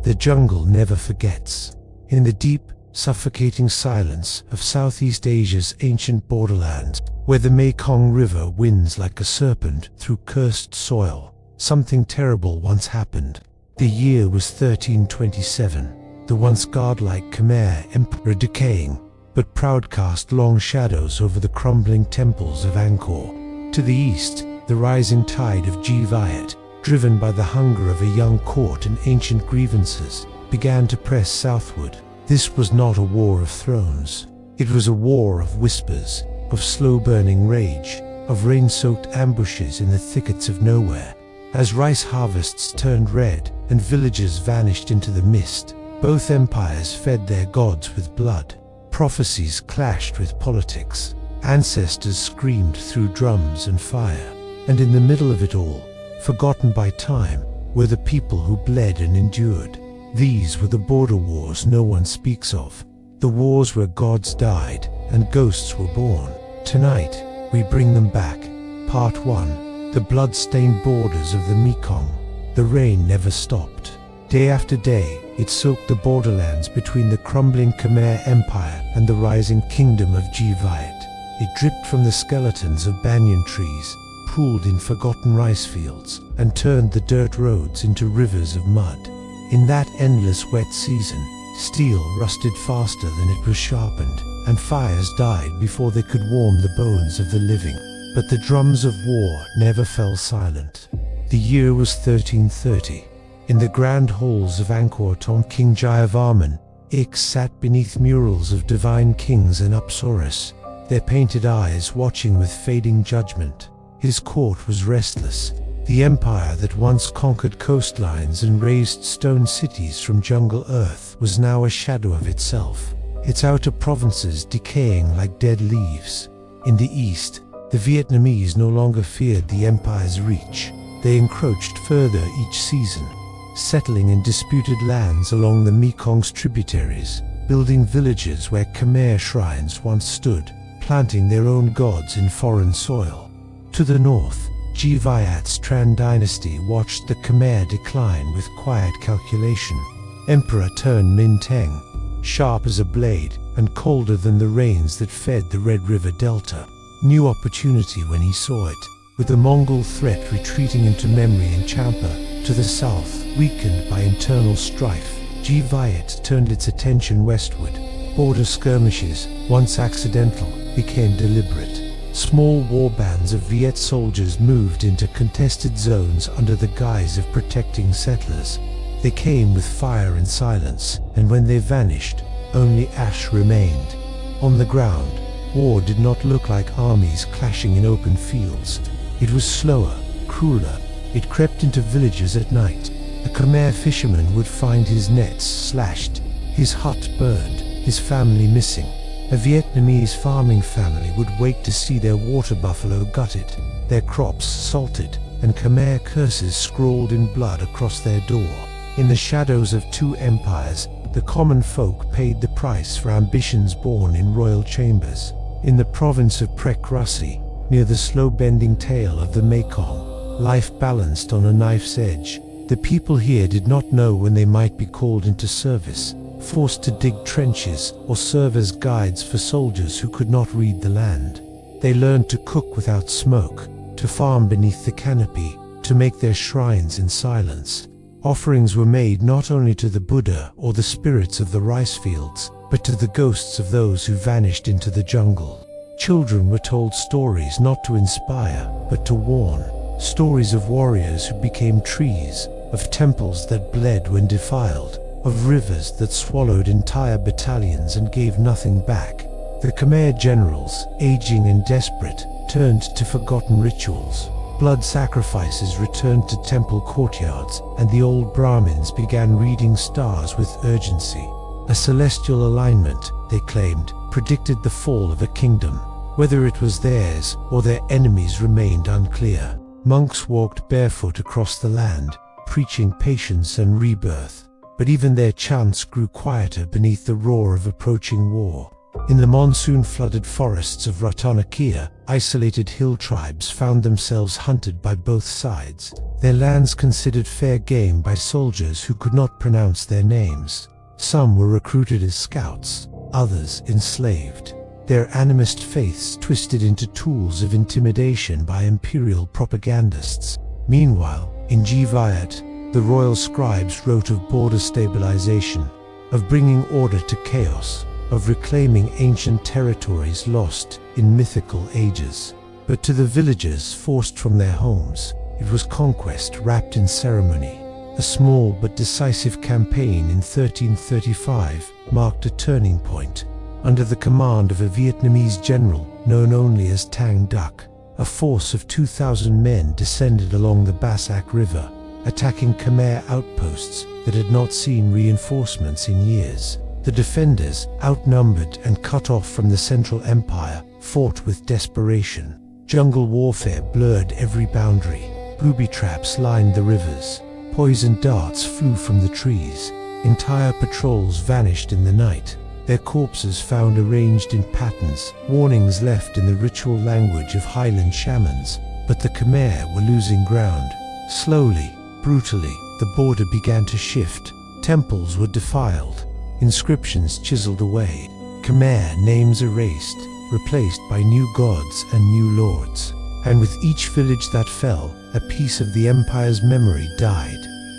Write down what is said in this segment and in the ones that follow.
The jungle never forgets. In the deep, suffocating silence of Southeast Asia's ancient borderlands, where the Mekong River winds like a serpent through cursed soil, something terrible once happened. The year was 1327. The once godlike Khmer Empire decaying, but proud cast long shadows over the crumbling temples of Angkor. To the east, the rising tide of Viet, driven by the hunger of a young court and ancient grievances, began to press southward. This was not a war of thrones. It was a war of whispers, of slow-burning rage, of rain-soaked ambushes in the thickets of nowhere. As rice harvests turned red and villages vanished into the mist, both empires fed their gods with blood. Prophecies clashed with politics. Ancestors screamed through drums and fire. And in the middle of it all, forgotten by time, were the people who bled and endured. These were the border wars no one speaks of. The wars where gods died and ghosts were born. Tonight, we bring them back. Part 1. The blood-stained borders of the Mekong. The rain never stopped. Day after day, it soaked the borderlands between the crumbling Khmer Empire and the rising kingdom of Viet. It dripped from the skeletons of banyan trees, pooled in forgotten rice fields, and turned the dirt roads into rivers of mud. In that endless wet season, steel rusted faster than it was sharpened, and fires died before they could warm the bones of the living. But the drums of war never fell silent. The year was 1330. In the grand halls of Angkor King Jayavarman, X sat beneath murals of divine kings and Apsaras, their painted eyes watching with fading judgment. His court was restless. The empire that once conquered coastlines and raised stone cities from jungle earth was now a shadow of itself, its outer provinces decaying like dead leaves. In the east, the Vietnamese no longer feared the empire's reach. They encroached further each season, settling in disputed lands along the Mekong's tributaries, building villages where Khmer shrines once stood, planting their own gods in foreign soil. To the north, Viet's Tran dynasty watched the Khmer decline with quiet calculation. Emperor Turn Min Teng, sharp as a blade and colder than the rains that fed the Red River Delta, knew opportunity when he saw it. With the Mongol threat retreating into memory in Champa, to the south, weakened by internal strife, Viet turned its attention westward. Border skirmishes, once accidental, became deliberate. Small war bands of Viet soldiers moved into contested zones under the guise of protecting settlers. They came with fire and silence, and when they vanished, only ash remained. On the ground, war did not look like armies clashing in open fields. It was slower, crueler. It crept into villages at night. A Khmer fisherman would find his nets slashed, his hut burned, his family missing. A Vietnamese farming family would wait to see their water buffalo gutted, their crops salted, and Khmer curses scrawled in blood across their door. In the shadows of two empires, the common folk paid the price for ambitions born in royal chambers. In the province of Prek Russi, near the slow-bending tail of the Mekong, life balanced on a knife's edge. The people here did not know when they might be called into service, forced to dig trenches or serve as guides for soldiers who could not read the land. They learned to cook without smoke, to farm beneath the canopy, to make their shrines in silence. Offerings were made not only to the Buddha or the spirits of the rice fields, but to the ghosts of those who vanished into the jungle. Children were told stories not to inspire, but to warn. Stories of warriors who became trees, of temples that bled when defiled, of rivers that swallowed entire battalions and gave nothing back. The Khmer generals, aging and desperate, turned to forgotten rituals. Blood sacrifices returned to temple courtyards, and the old Brahmins began reading stars with urgency. A celestial alignment, they claimed, predicted the fall of a kingdom. Whether it was theirs or their enemies remained unclear. Monks walked barefoot across the land, preaching patience and rebirth. But even their chants grew quieter beneath the roar of approaching war. In the monsoon-flooded forests of Rattanakia, isolated hill tribes found themselves hunted by both sides, their lands considered fair game by soldiers who could not pronounce their names. Some were recruited as scouts, others enslaved, their animist faiths twisted into tools of intimidation by imperial propagandists. Meanwhile, in Viet, the royal scribes wrote of border stabilization, of bringing order to chaos, of reclaiming ancient territories lost in mythical ages. But to the villagers forced from their homes, it was conquest wrapped in ceremony. A small but decisive campaign in 1335 marked a turning point. Under the command of a Vietnamese general known only as Tang Duc, a force of 2,000 men descended along the Bassac River, attacking Khmer outposts that had not seen reinforcements in years. The defenders, outnumbered and cut off from the Central Empire, fought with desperation. Jungle warfare blurred every boundary. Booby traps lined the rivers. Poisoned darts flew from the trees. Entire patrols vanished in the night, their corpses found arranged in patterns, warnings left in the ritual language of highland shamans. But the Khmer were losing ground. Slowly, brutally, the border began to shift. Temples were defiled, inscriptions chiseled away, Khmer names erased, replaced by new gods and new lords. And with each village that fell, a piece of the empire's memory died.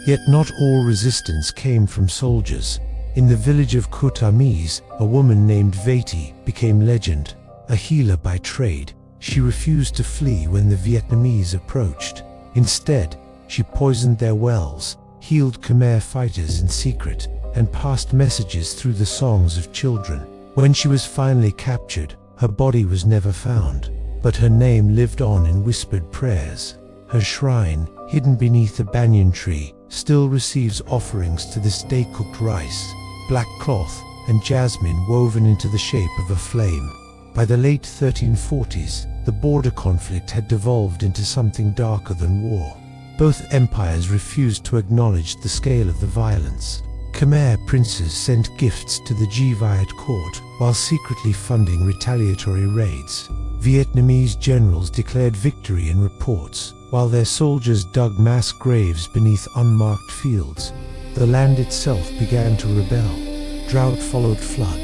Yet not all resistance came from soldiers. In the village of Vietnamese, a woman named Viet became legend. A healer by trade, she refused to flee when the Vietnamese approached. Instead, she poisoned their wells, healed Khmer fighters in secret, and passed messages through the songs of children. When she was finally captured, her body was never found, but her name lived on in whispered prayers. Her shrine, hidden beneath a banyan tree, still receives offerings to this day: cooked rice, black cloth, and jasmine woven into the shape of a flame. By the late 1340s, the border conflict had devolved into something darker than war. Both empires refused to acknowledge the scale of the violence. Khmer princes sent gifts to the Viet court while secretly funding retaliatory raids. Vietnamese generals declared victory in reports, while their soldiers dug mass graves beneath unmarked fields. The land itself began to rebel. Drought followed flood.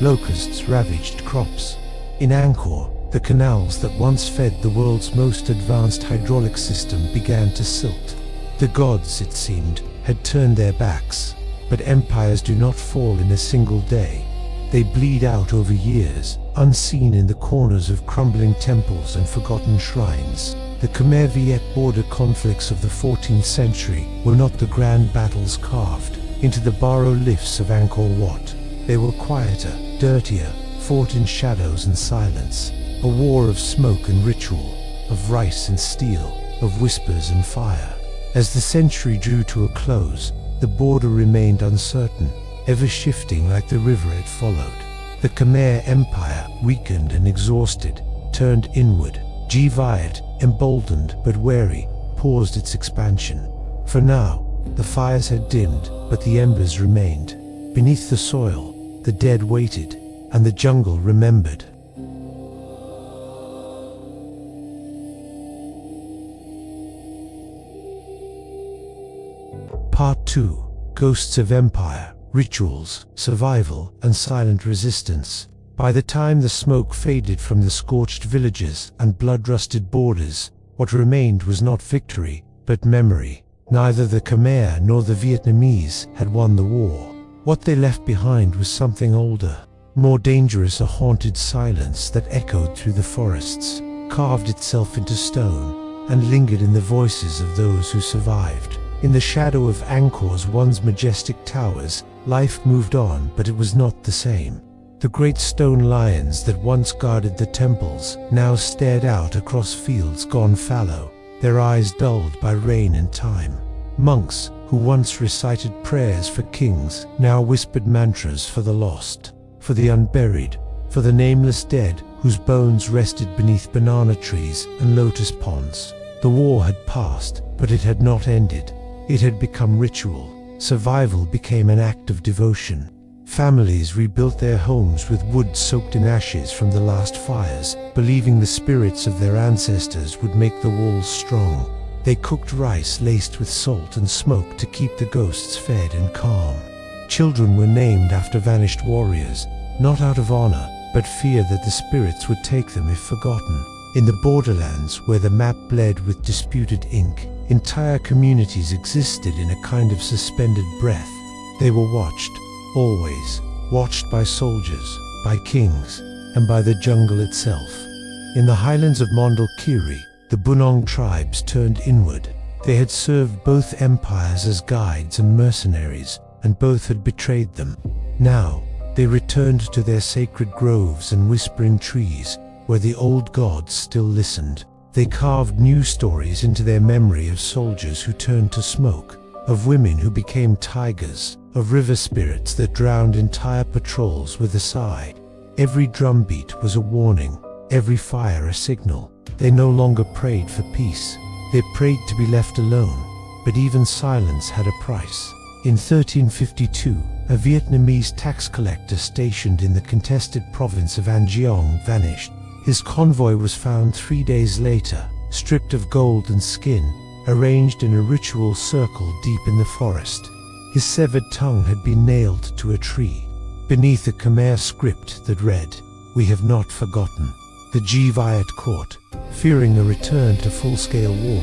Locusts ravaged crops. In Angkor, the canals that once fed the world's most advanced hydraulic system began to silt. The gods, it seemed, had turned their backs. But empires do not fall in a single day. They bleed out over years, unseen in the corners of crumbling temples and forgotten shrines. The Khmer-Viet border conflicts of the 14th century were not the grand battles carved into the bas-reliefs of Angkor Wat. They were quieter, dirtier, fought in shadows and silence. A war of smoke and ritual, of rice and steel, of whispers and fire. As the century drew to a close, the border remained uncertain, ever shifting like the river it followed. The Khmer Empire, weakened and exhausted, turned inward. Viet, emboldened but wary, paused its expansion. For now, the fires had dimmed, but the embers remained. Beneath the soil, the dead waited, and the jungle remembered. Part 2. Ghosts of Empire, Rituals, Survival, and Silent Resistance. By the time the smoke faded from the scorched villages and blood-rusted borders, what remained was not victory, but memory. Neither the Khmer nor the Vietnamese had won the war. What they left behind was something older, more dangerous, a haunted silence that echoed through the forests, carved itself into stone, and lingered in the voices of those who survived. In the shadow of Angkor's once majestic towers, life moved on, but it was not the same. The great stone lions that once guarded the temples now stared out across fields gone fallow, their eyes dulled by rain and time. Monks, who once recited prayers for kings, now whispered mantras for the lost, for the unburied, for the nameless dead whose bones rested beneath banana trees and lotus ponds. The war had passed, but it had not ended. It had become ritual. Survival became an act of devotion. Families rebuilt their homes with wood soaked in ashes from the last fires, believing the spirits of their ancestors would make the walls strong. They cooked rice laced with salt and smoke to keep the ghosts fed and calm. Children were named after vanished warriors, not out of honor, but fear that the spirits would take them if forgotten. In the borderlands, where the map bled with disputed ink, entire communities existed in a kind of suspended breath. They were watched, always, watched by soldiers, by kings, and by the jungle itself. In the highlands of Mondulkiri, the Bunong tribes turned inward. They had served both empires as guides and mercenaries, and both had betrayed them. Now, they returned to their sacred groves and whispering trees, where the old gods still listened. They carved new stories into their memory of soldiers who turned to smoke, of women who became tigers, of river spirits that drowned entire patrols with a sigh. Every drumbeat was a warning, every fire a signal. They no longer prayed for peace. They prayed to be left alone, but even silence had a price. In 1352, a Vietnamese tax collector stationed in the contested province of An Giang vanished. His convoy was found 3 days later, stripped of gold and skin, arranged in a ritual circle deep in the forest. His severed tongue had been nailed to a tree, beneath a Khmer script that read, "We have not forgotten." The Viet court, fearing a return to full-scale war,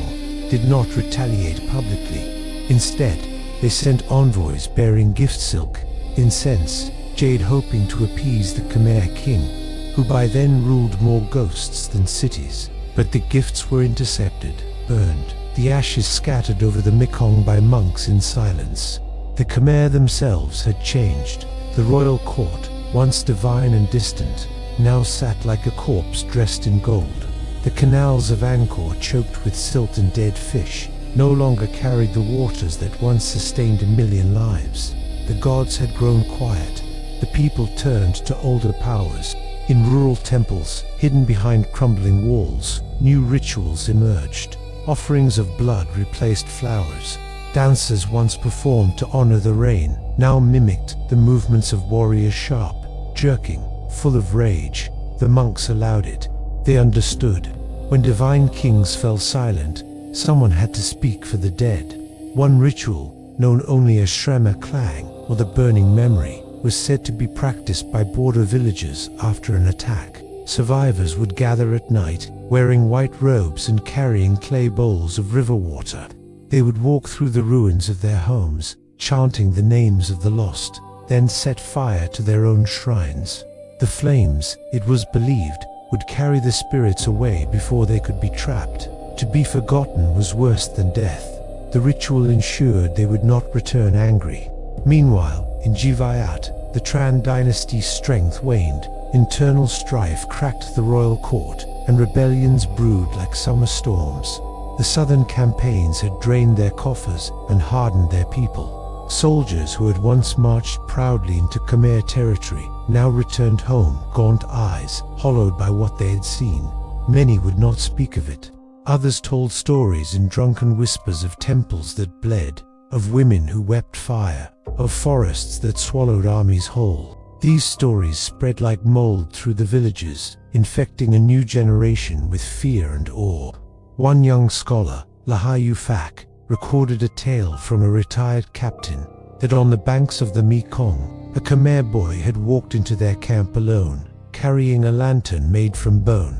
did not retaliate publicly. Instead, they sent envoys bearing gift silk, incense, jade, hoping to appease the Khmer king, who by then ruled more ghosts than cities. But the gifts were intercepted, burned, the ashes scattered over the Mekong by monks in silence. The Khmer themselves had changed. The royal court, once divine and distant, now sat like a corpse dressed in gold. The canals of Angkor, choked with silt and dead fish, no longer carried the waters that once sustained 1,000,000 lives. The gods had grown quiet. The people turned to older powers. In rural temples, hidden behind crumbling walls, new rituals emerged. Offerings of blood replaced flowers. Dances once performed to honor the rain now mimicked the movements of warriors, sharp, jerking, full of rage. The monks allowed it. They understood. When divine kings fell silent, someone had to speak for the dead. One ritual, known only as Shrema Klang, or the burning memory, was said to be practiced by border villagers after an attack. Survivors would gather at night, wearing white robes and carrying clay bowls of river water. They would walk through the ruins of their homes, chanting the names of the lost, then set fire to their own shrines. The flames, it was believed, would carry the spirits away before they could be trapped. To be forgotten was worse than death. The ritual ensured they would not return angry. Meanwhile, in Viet, the Tran dynasty's strength waned. Internal strife cracked the royal court, and rebellions brewed like summer storms. The southern campaigns had drained their coffers and hardened their people. Soldiers who had once marched proudly into Khmer territory now returned home, gaunt eyes, hollowed by what they had seen. Many would not speak of it. Others told stories in drunken whispers of temples that bled, of women who wept fire, of forests that swallowed armies whole. These stories spread like mold through the villages, infecting a new generation with fear and awe. One young scholar, Lahayu Fak, recorded a tale from a retired captain that on the banks of the Mekong, a Khmer boy had walked into their camp alone, carrying a lantern made from bone.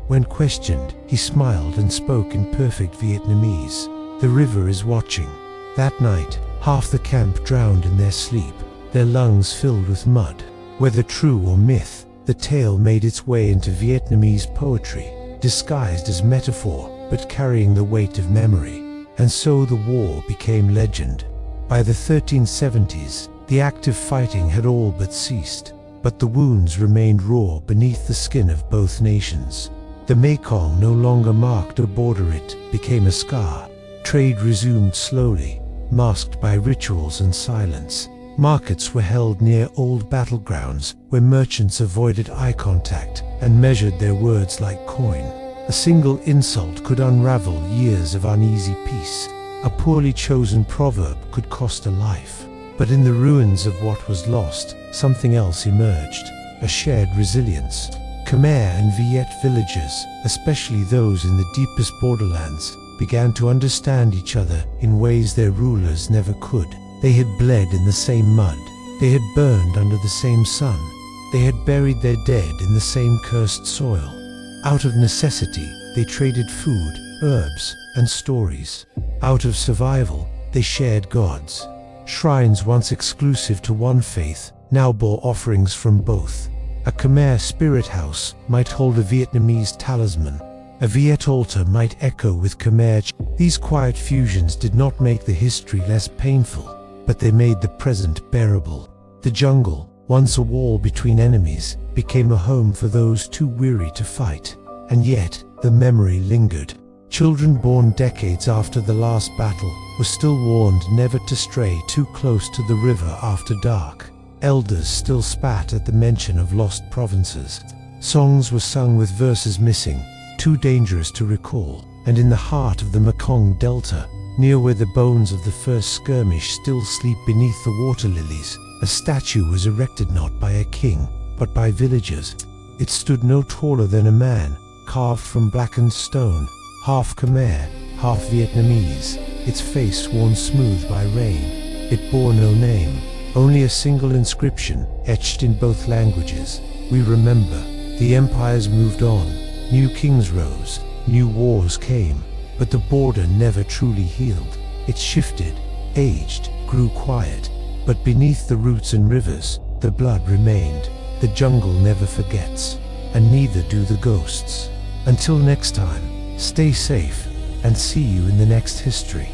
When questioned, he smiled and spoke in perfect Vietnamese. "The river is watching." That night, half the camp drowned in their sleep, their lungs filled with mud. Whether true or myth, the tale made its way into Vietnamese poetry, disguised as metaphor, but carrying the weight of memory. And so the war became legend. By the 1370s, the active fighting had all but ceased, but the wounds remained raw beneath the skin of both nations. The Mekong no longer marked a border, it became a scar. Trade resumed slowly, masked by rituals and silence. Markets were held near old battlegrounds where merchants avoided eye contact and measured their words like coin. A single insult could unravel years of uneasy peace. A poorly chosen proverb could cost a life. But in the ruins of what was lost, something else emerged, a shared resilience. Khmer and Viet villagers, especially those in the deepest borderlands, began to understand each other in ways their rulers never could. They had bled in the same mud. They had burned under the same sun. They had buried their dead in the same cursed soil. Out of necessity, they traded food, herbs, and stories. Out of survival, they shared gods. Shrines once exclusive to one faith now bore offerings from both. A Khmer spirit house might hold a Vietnamese talisman. A Viet altar might echo with Khmer. These quiet fusions did not make the history less painful, but they made the present bearable. The jungle, once a wall between enemies, became a home for those too weary to fight. And yet, the memory lingered. Children born decades after the last battle were still warned never to stray too close to the river after dark. Elders still spat at the mention of lost provinces. Songs were sung with verses missing, too dangerous to recall. And in the heart of the Mekong Delta, near where the bones of the first skirmish still sleep beneath the water lilies, a statue was erected not by a king, but by villagers. It stood no taller than a man, carved from blackened stone, half Khmer, half Vietnamese, its face worn smooth by rain. It bore no name, only a single inscription, etched in both languages. We remember. The empires moved on, new kings rose, new wars came, but the border never truly healed. It shifted, aged, grew quiet, but beneath the roots and rivers, the blood remained. The jungle never forgets, and neither do the ghosts. Until next time, stay safe, and see you in the next history.